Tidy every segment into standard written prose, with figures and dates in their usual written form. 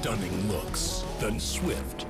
stunning looks than swift.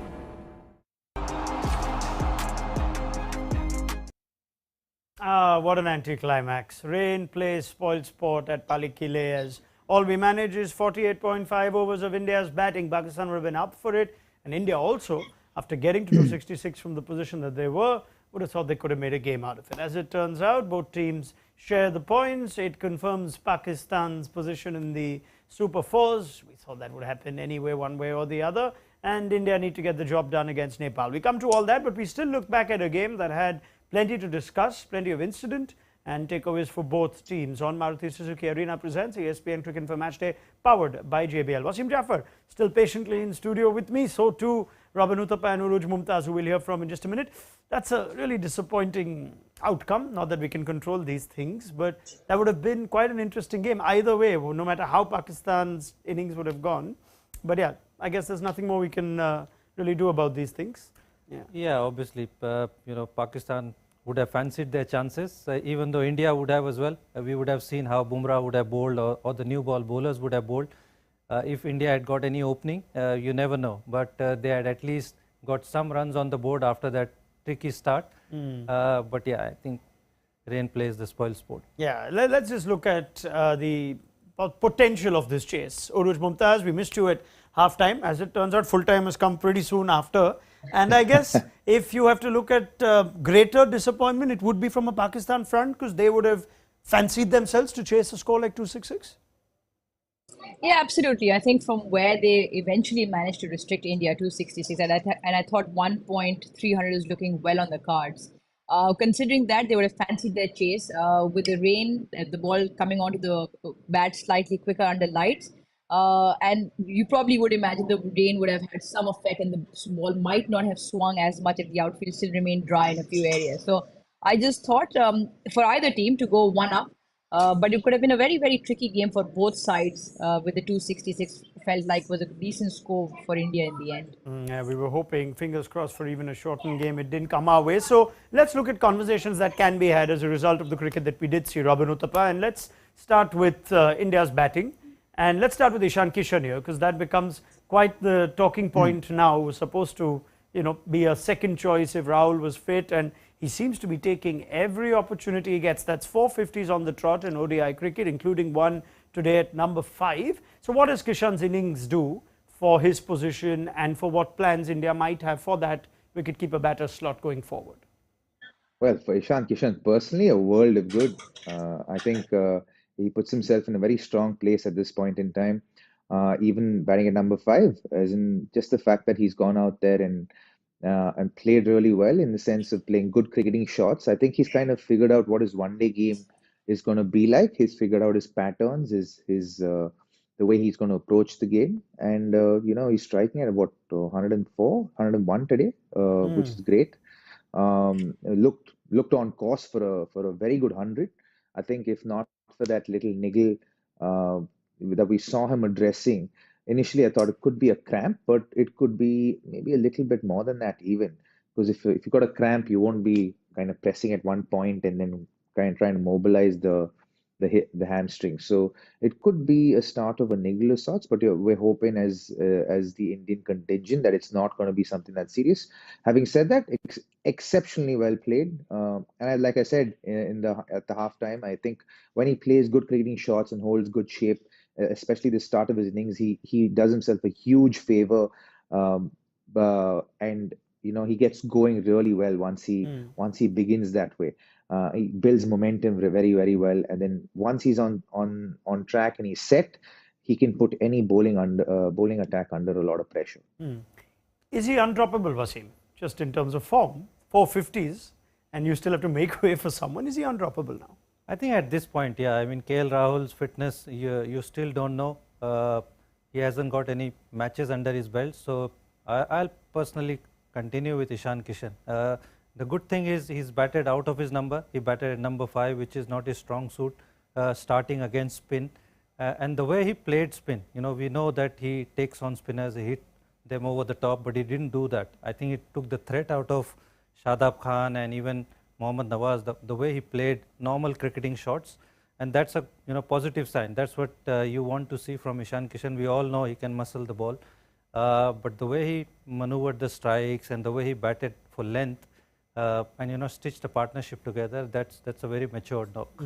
What an anticlimax. Rain plays spoil sport at Pallekele as all we manage is 48.5 overs of India's batting. Pakistan would have been up for it, and India also, after getting to 266 from the position that they were, would have thought they could have made a game out of it. As it turns out, both teams share the points. It confirms Pakistan's position in the Super Fours. We thought that would happen anyway, one way or the other. And India need to get the job done against Nepal. We come to all that, but we still look back at a game that had plenty to discuss, plenty of incident and takeaways for both teams. On Maruti Suzuki Arena presents ESPN Cricket for Matchday, powered by JBL. Wasim Jaffer still patiently in studio with me. So too Robin Uthappa and Urooj Mumtaz, who we'll hear from in just a minute. That's a really disappointing outcome. Not that we can control these things, but that would have been quite an interesting game either way, no matter how Pakistan's innings would have gone. But yeah, I guess there's nothing more we can really do about these things. Yeah, obviously, Pakistan would have fancied their chances, even though India would have as well. We would have seen how Bumrah would have bowled, or the new ball bowlers would have bowled. If India had got any opening, you never know. But they had at least got some runs on the board after that tricky start. But yeah, I think rain plays the spoil sport. Yeah, let's just look at the potential of this chase. Urooj Mumtaz, we missed you at half-time. As it turns out, full-time has come pretty soon after. And I guess if you have to look at greater disappointment, it would be from a Pakistan front, because they would have fancied themselves to chase a score like 266. Yeah, absolutely. I think from where they eventually managed to restrict India to 66, and I thought 1.300 is looking well on the cards. Considering that, they would have fancied their chase with the rain, the ball coming onto the bat slightly quicker under lights. And you probably would imagine the rain would have had some effect, and the ball might not have swung as much if the outfield still remained dry in a few areas. So I just thought for either team to go one up, but it could have been a very, very tricky game for both sides. With the 266, felt like was a decent score for India in the end. Yeah, we were hoping, fingers crossed, for even a shortened game. It didn't come our way. So let's look at conversations that can be had as a result of the cricket that we did see, Robin Uthappa. And let's start with India's batting. And let's start with Ishan Kishan here, because that becomes quite the talking point now. It was supposed to, be a second choice if Rahul was fit, and he seems to be taking every opportunity he gets. That's 450s on the trot in ODI cricket, including one today at number 5. So what does Kishan's innings do for his position, and for what plans India might have for that wicket-keeper batter slot going forward? Well, for Ishan Kishan, personally, a world of good. I think he puts himself in a very strong place at this point in time, even batting at number 5, as in just the fact that he's gone out there and played really well in the sense of playing good cricketing shots. I think he's kind of figured out what his one-day game is going to be like. He's figured out his patterns, the way he's going to approach the game, and he's striking at what 104, 101 today, which is great. Looked on course for a very good 100. I think if not for that little niggle that we saw him addressing, initially I thought it could be a cramp, but it could be maybe a little bit more than that even. Because if you got a cramp, you won't be kind of pressing at one point and then kind of trying to mobilize the hamstring. So it could be a start of a niggle of sorts, but we're hoping as the Indian contingent that it's not going to be something that's serious. Having said that, exceptionally well played. And like I said at the halftime, I think when he plays good cricketing shots and holds good shape, especially the start of his innings, he does himself a huge favor, and he gets going really well once he begins that way. He builds momentum very, very well, and then once he's on track and he's set, he can put any bowling attack under a lot of pressure. Is he undroppable, Wasim? Just in terms of form, 450s, and you still have to make way for someone. Is he undroppable now? I think at this point, yeah. I mean, KL Rahul's fitness, you still don't know. He hasn't got any matches under his belt, so I'll personally continue with Ishan Kishan. The good thing is he's batted out of his number. He batted at number 5, which is not his strong suit, starting against spin. And the way he played spin, we know that he takes on spinners, he hit them over the top, but he didn't do that. I think it took the threat out of Shadab Khan and even Mohammad Nawaz, the way he played normal cricketing shots. And that's a positive sign. That's what you want to see from Ishan Kishan. We all know he can muscle the ball. but the way he maneuvered the strikes and the way he batted for length and stitched a partnership together, that's a very mature knock.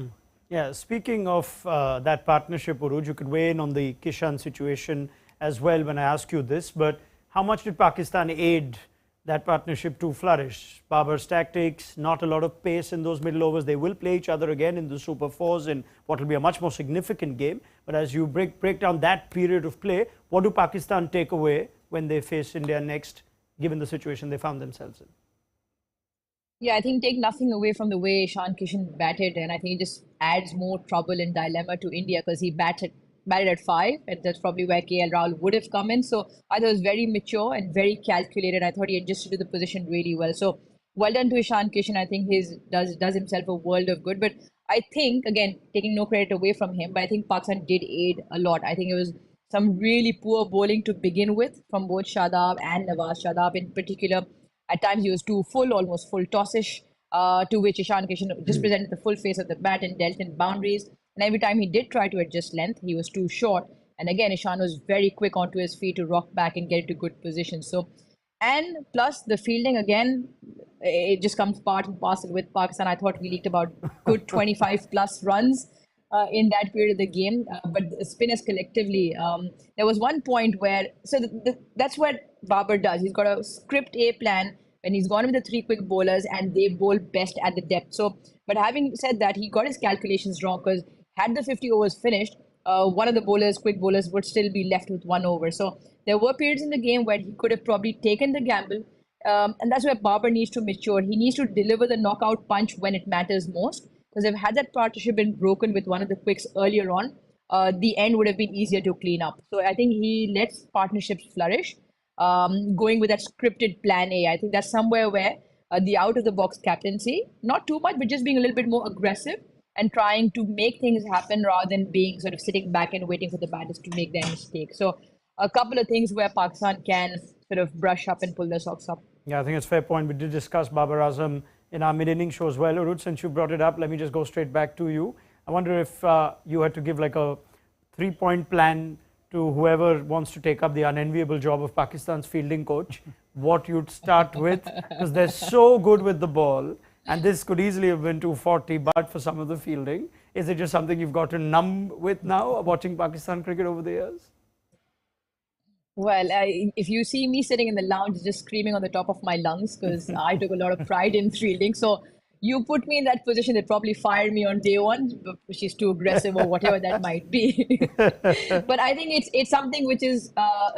Yeah, speaking of that partnership, Urooj, you could weigh in on the Kishan situation as well when I ask you this, but how much did Pakistan aid that partnership to flourish? Babar's tactics, not a lot of pace in those middle overs. They will play each other again in the Super Fours in what will be a much more significant game. But as you break down that period of play, what do Pakistan take away when they face India next, given the situation they found themselves in? Yeah, I think take nothing away from the way Ishan Kishan batted, and I think it just adds more trouble and dilemma to India because he batted at 5, and that's probably where KL Rahul would have come in. So I thought it was very mature and very calculated. I thought he adjusted to the position really well. So well done to Ishan Kishan. I think his does himself a world of good. But I think again, taking no credit away from him, but I think Pakistan did aid a lot. I think it was some really poor bowling to begin with from both Shadab and Nawaz Shadab in particular. At times he was too full, almost full tossish, to which Ishan Kishan just presented the full face of the bat and dealt in boundaries. And every time he did try to adjust length, he was too short. And again, Ishan was very quick onto his feet to rock back and get into good position. So, and plus the fielding again, it just comes part and parcel with Pakistan. I thought we leaked about good 25 plus runs in that period of the game. But the spinners collectively, there was one point where, so that's what Babar does. He's got a script A plan when he's gone with the 3 quick bowlers and they bowl best at the depth. So, but having said that, he got his calculations wrong because had the 50 overs finished, one of the quick bowlers, would still be left with 1 over. So there were periods in the game where he could have probably taken the gamble. And that's where Babar needs to mature. He needs to deliver the knockout punch when it matters most. Because if had that partnership been broken with one of the quicks earlier on, the end would have been easier to clean up. So I think he lets partnerships flourish, going with that scripted plan A. I think that's somewhere where the out of the box captaincy, not too much, but just being a little bit more aggressive and trying to make things happen rather than being sort of sitting back and waiting for the batters to make their mistake. So a couple of things where Pakistan can sort of brush up and pull their socks up. Yeah, I think it's a fair point. We did discuss Babar Azam in our mid-inning show as well. Urooj, since you brought it up, let me just go straight back to you. I wonder if you had to give like a 3-point plan to whoever wants to take up the unenviable job of Pakistan's fielding coach, what you'd start with, because they're so good with the ball, and this could easily have been 240, but for some of the fielding. Is it just something you've got to numb with now, watching Pakistan cricket over the years? Well, if you see me sitting in the lounge just screaming on the top of my lungs because I took a lot of pride in fielding. So you put me in that position, they'd probably fire me on day one, which is too aggressive or whatever that might be. But I think it's something which is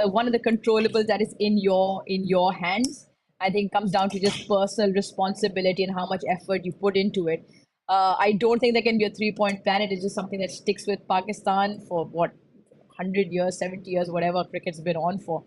one of the controllables that is in your hands. I think comes down to just personal responsibility and how much effort you put into it. I don't think there can be a 3-point plan. It is just something that sticks with Pakistan for what, 100 years, 70 years, whatever cricket's been on for.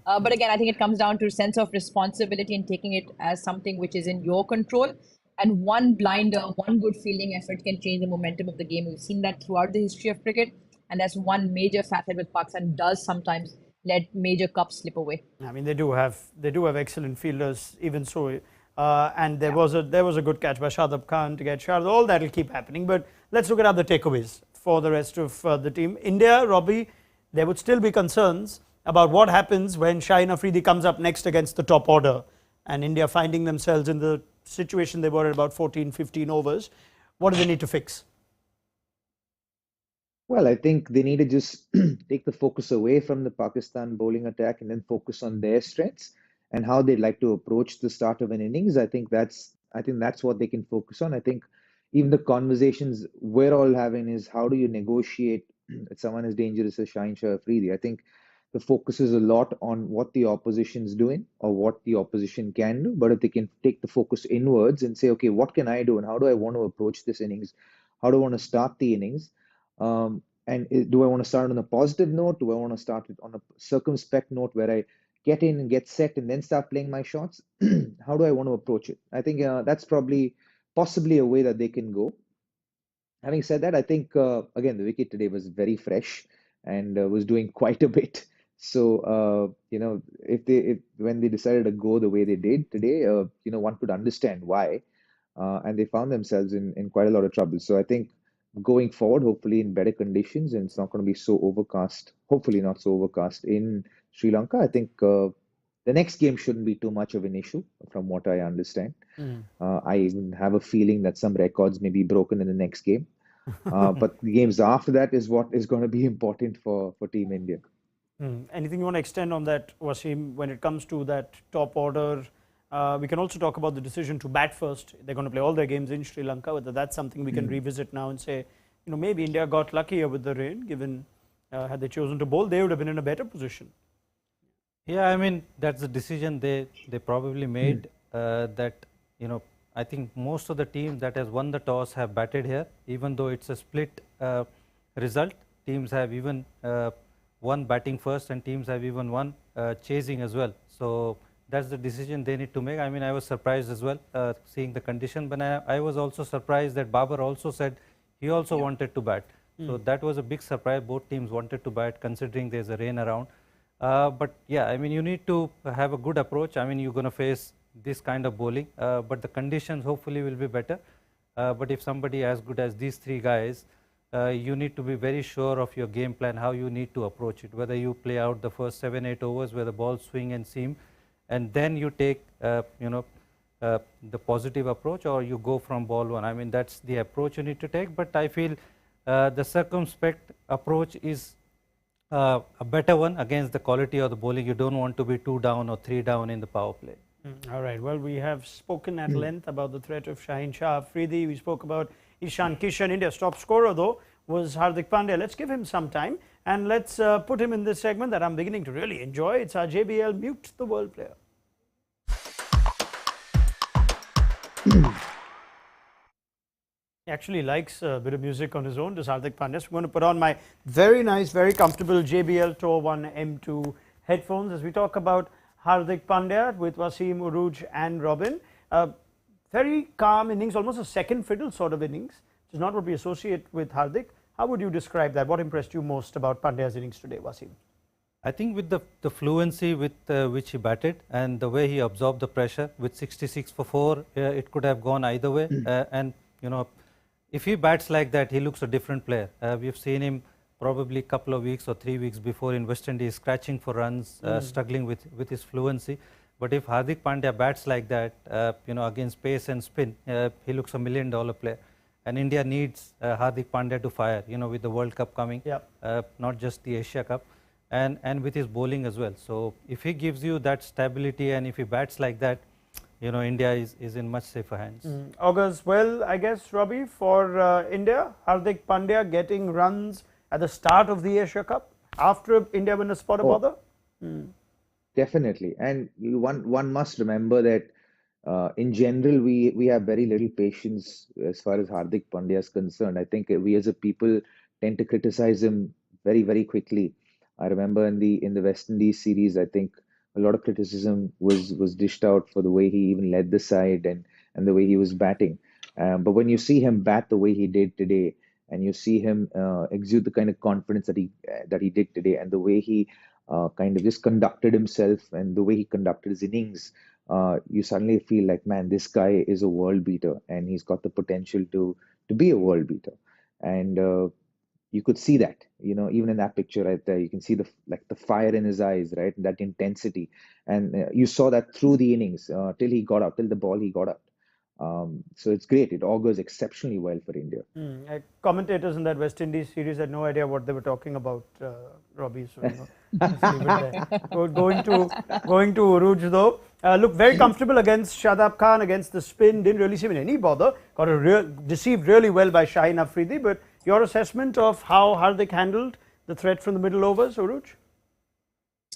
But again, I think it comes down to a sense of responsibility and taking it as something which is in your control. And one blinder, one good fielding effort can change the momentum of the game. We've seen that throughout the history of cricket. And that's one major facet with Pakistan does sometimes let major cups slip away. I mean, they do have excellent fielders, even so. And there was a good catch by Shadab Khan to get Shard. All that will keep happening. But let's look at other takeaways for the rest of the team. India, Robbie, there would still be concerns about what happens when Shaheen Afridi comes up next against the top order and India finding themselves in the situation they were at about 14, 15 overs. What do they need to fix? Well, I think they need to just take the focus away from the Pakistan bowling attack and then focus on their strengths and how they'd like to approach the start of an innings. I think that's what they can focus on. I think even the conversations we're all having is how do you negotiate with someone as dangerous as Shaheen Shah Afridi? I think the focus is a lot on what the opposition's doing or what the opposition can do. But if they can take the focus inwards and say, okay, what can I do and how do I want to approach this innings? How do I want to start the innings? Do I want to start on a positive note? Do I want to start it on a circumspect note where I get in and get set and then start playing my shots? How do I want to approach it? I think that's possibly a way that they can go. Having said that, I think again the wicket today was very fresh and was doing quite a bit. So if when they decided to go the way they did today, one could understand why, and they found themselves in quite a lot of trouble. So I think going forward, hopefully in better conditions, and it's not going to be so overcast. Hopefully, not so overcast in Sri Lanka. I think the next game shouldn't be too much of an issue, from what I understand. I even have a feeling that some records may be broken in the next game. But the games after that is what is going to be important for Team India. Anything you want to extend on that, Wasim, when it comes to that top order? We can also talk about the decision to bat first. They're going to play all their games in Sri Lanka, whether that's something we can revisit now and say, maybe India got luckier with the rain, given had they chosen to bowl, they would have been in a better position. Yeah, I mean, that's the decision they probably made, that, I think most of the teams that has won the toss have batted here, even though it's a split result. Teams have even won batting first, and teams have even won chasing as well. So that's the decision they need to make. I mean, I was surprised as well seeing the condition, but I was also surprised that Babar also said he also wanted to bat. So that was a big surprise. Both teams wanted to bat, considering there's a rain around. But yeah, I mean, you need to have a good approach. I mean, you're going to face this kind of bowling, but the conditions hopefully will be better. But if somebody as good as these three guys, you need to be very sure of your game plan, how you need to approach it, whether you play out the first 7-8 overs where the ball swing and seam, and then you take, the positive approach, or you go from ball one. I mean, that's the approach you need to take. But I feel the circumspect approach is a better one against the quality of the bowling. You don't want to be 2 down or 3 down in the power play. All right. Well, we have spoken at length about the threat of Shaheen Shah Afridi. We spoke about Ishan Kishan. India's top scorer, though, was Hardik Pandya. Let's give him some time and let's put him in this segment that I'm beginning to really enjoy. It's our JBL Mute the World Player. He actually likes a bit of music on his own, does Hardik Pandya. So I'm going to put on my very nice, very comfortable JBL Tour 1 M2 headphones as we talk about Hardik Pandya with Wasim, Urooj and Robin. Very calm innings, almost a second fiddle sort of innings, which is not what we associate with Hardik. How would you describe that? What impressed you most about Pandya's innings today, Wasim? I think with the fluency with which he batted and the way he absorbed the pressure with 66 for 4, it could have gone either way. And, if he bats like that, he looks a different player. We've seen him probably a couple of weeks or 3 weeks before in West Indies, scratching for runs, struggling with his fluency. But if Hardik Pandya bats like that, against pace and spin, he looks $1 million player. And India needs Hardik Pandya to fire, with the World Cup coming, not just the Asia Cup, and with his bowling as well. So if he gives you that stability and if he bats like that, India is in much safer hands. Augurs well, I guess, Robbie, for India. Hardik Pandya getting runs at the start of the Asia Cup after India win a spot of bother. Definitely. And one must remember that in general, we have very little patience as far as Hardik Pandya is concerned. I think we as a people tend to criticize him very, very quickly. I remember in the West Indies series, I think a lot of criticism was dished out for the way he even led the side and the way he was batting. But when you see him bat the way he did today, and you see him exude the kind of confidence that he did today, and the way he kind of just conducted himself and the way he conducted his innings, you suddenly feel like, man, this guy is a world beater, and he's got the potential to be a world beater. And you could see that, even in that picture right there, you can see the fire in his eyes, right? That intensity, and you saw that through the innings till the ball he got out. So it's great. It augurs exceptionally well for India. Commentators in that West Indies series had no idea what they were talking about, Robbie. So just leave it there. Going to Urooj though, looked very comfortable against Shadab Khan, against the spin. Didn't really seem in any bother. Got deceived really well by Shaheen Afridi. But your assessment of how Hardik handled the threat from the middle overs, Urooj?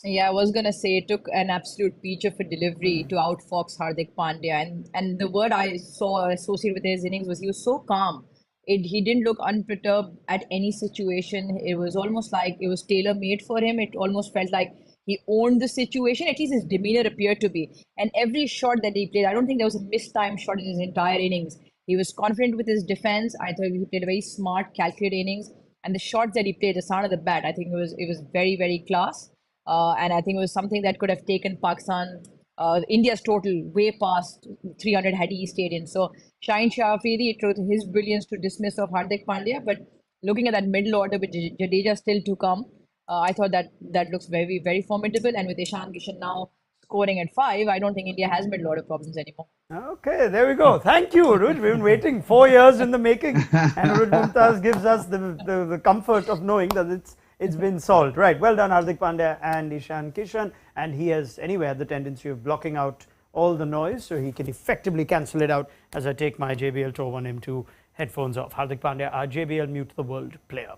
Yeah, I was going to say it took an absolute peach of a delivery to outfox Hardik Pandya. And the word I saw associated with his innings was he was so calm. He didn't look unperturbed at any situation. It was almost like it was tailor-made for him. It almost felt like he owned the situation. At least his demeanor appeared to be. And every shot that he played, I don't think there was a mistimed shot in his entire innings. He was confident with his defense. I thought he played a very smart, calculated innings. And the shots that he played, the sound of the bat, I think it was very, very class. And I think it was something that could have taken Pakistan India's total way past 300 had he stayed in. So Shaheen Shah Afridi, it took his brilliance to dismiss of Hardik Pandya, but looking at that middle order with Jadeja still to come, I thought that looks very, very formidable. And with Ishan Kishan now scoring at 5, I don't think India has middle order problems anymore. Okay, there we go. Thank you, Urooj. We've been waiting 4 years in the making, and Urooj Mumtaz gives us the comfort of knowing that it's been solved. Right, well done, Hardik Pandya and Ishan Kishan. And he has, anyway, had the tendency of blocking out all the noise, so he can effectively cancel it out as I take my JBL Tour 1 M2 headphones off. Hardik Pandya, our JBL Mute the World player.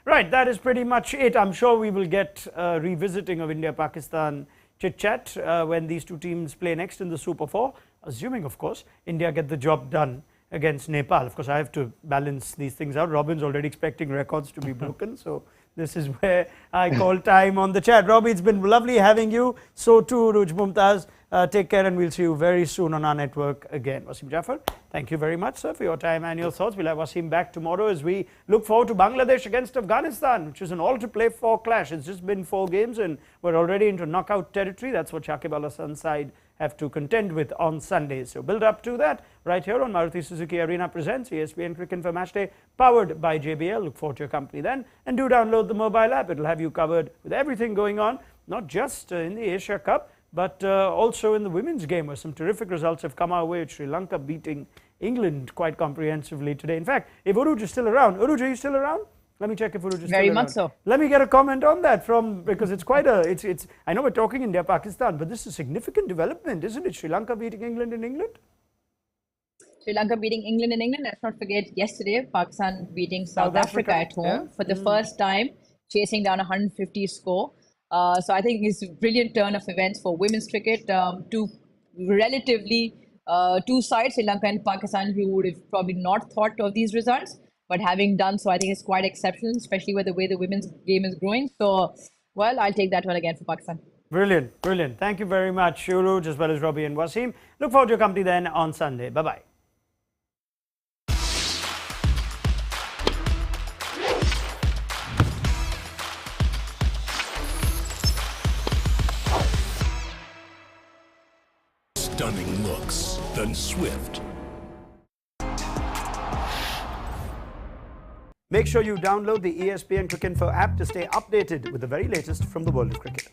Right, that is pretty much it. I'm sure we will get revisiting of India-Pakistan chit-chat when these two teams play next in the Super 4, assuming, of course, India get the job done against Nepal. Of course, I have to balance these things out. Robin's already expecting records to be broken, so this is where I call time on the chat. Robbie, it's been lovely having you. So too, Urooj Mumtaz. Take care, and we'll see you very soon on our network again. Wasim Jaffer, thank you very much, sir, for your time and your thoughts. We'll have Wasim back tomorrow as we look forward to Bangladesh against Afghanistan, which is an all-to-play-for clash. It's just been 4 games, and we're already into knockout territory. That's what Shakib Al Hasan's side have to contend with on Sunday. So build up to that right here on Maruti Suzuki Arena Presents ESPN Cricket for Matchday, powered by JBL. Look forward to your company then, and do download the mobile app. It'll have you covered with everything going on, not just in the Asia Cup, but also in the women's game, where some terrific results have come our way, with Sri Lanka beating England quite comprehensively today. In fact, if Urooj is still around, Urooj, are you still around? Let me check if Urooj is still around. Very much so. Let me get a comment on that because it's quite a, I know we're talking India, Pakistan, but this is a significant development, isn't it? Sri Lanka beating England in England? Sri Lanka beating England in England. Let's not forget yesterday, Pakistan beating South Africa at home for the first time, chasing down a 150 score. So I think it's a brilliant turn of events for women's cricket. Two relatively two sides, Sri Lanka and Pakistan, who would have probably not thought of these results, but having done so, I think it's quite exceptional, especially with the way the women's game is growing. So, well, I'll take that one again for Pakistan. Brilliant, brilliant. Thank you very much, Urooj, as well as Robbie and Wasim. Look forward to your company then on Sunday. Bye-bye. Stunning looks, then swift. Make sure you download the ESPN Cricinfo app to stay updated with the very latest from the world of cricket.